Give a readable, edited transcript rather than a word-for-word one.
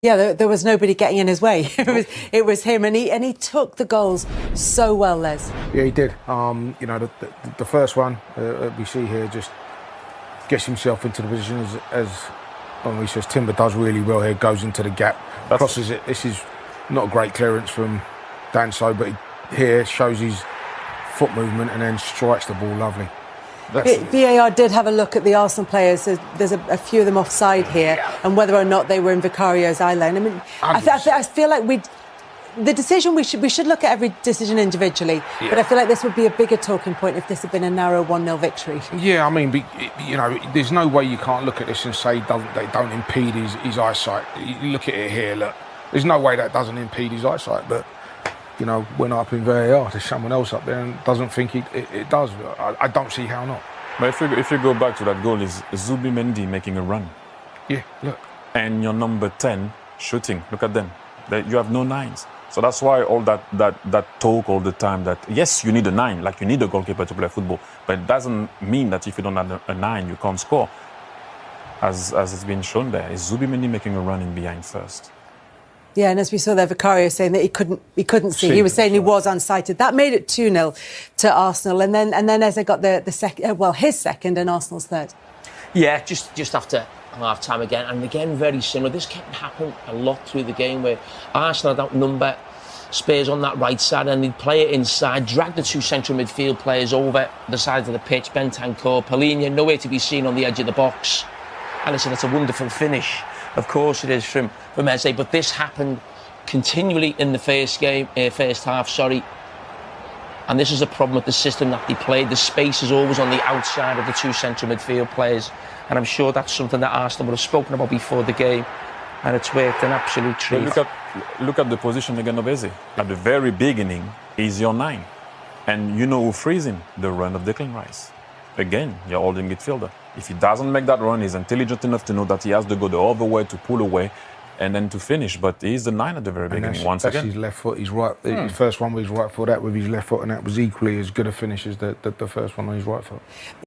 Yeah, there was nobody getting in his way. It was him, and he took the goals so well, Les. Yeah, he did. You know, the first one we see here just gets himself into the position as he says Timber does really well here. Goes into the gap, crosses it. This is not a great clearance from Danso, but he here shows his foot movement and then strikes the ball lovely. VAR did have a look at the Arsenal players. There's a few of them offside here, and whether or not they were in Vicario's eye line. I mean, I feel like the decision we should look at every decision individually. Yeah. But I feel like this would be a bigger talking point if this had been a narrow 1-0 victory. Yeah, I mean, you know, there's no way you can't look at this and say they don't impede his eyesight. You look at it here, look. There's no way that doesn't impede his eyesight, but. You know, went up in VAR, there's someone else up there and doesn't think it does. I don't see how not. But if you go back to that goal, is Zubimendi making a run? Yeah, look. And your number 10 shooting. Look at them. You have no nines. So that's why all that talk all the time that, yes, you need a 9, like you need a goalkeeper to play football. But it doesn't mean that if you don't have a 9, you can't score. As it's been shown there, is Zubimendi making a run in behind first? Yeah, and as we saw there, Vicario saying that he couldn't see. He was saying he was unsighted. That made it 2-0 to Arsenal, and then Eze got the second, his second and Arsenal's third. Yeah, just after half time again, and again very similar. This kept happening a lot through the game where Arsenal had outnumber Spurs on that right side, and they'd play it inside, drag the two central midfield players over the sides of the pitch. Bentancur, Paulinho, nowhere to be seen on the edge of the box. And listen, it's a wonderful finish. Of course it is from Eze, but this happened continually in the first half, and this is a problem with the system that they played. The space is always on the outside of the two central midfield players, and I'm sure that's something that Arsenal would have spoken about before the game, and it's worked an absolute treat. Look at the position again of Eze. At the very beginning, he's your 9, and you know who frees him? The run of Declan Rice. Again, you're holding midfielder. If he doesn't make that run, he's intelligent enough to know that he has to go the other way to pull away and then to finish. But he's the 9 at the very beginning. Once again, his left foot. His right. His first one with his right foot. That with his left foot, and that was equally as good a finish as the first one on his right foot.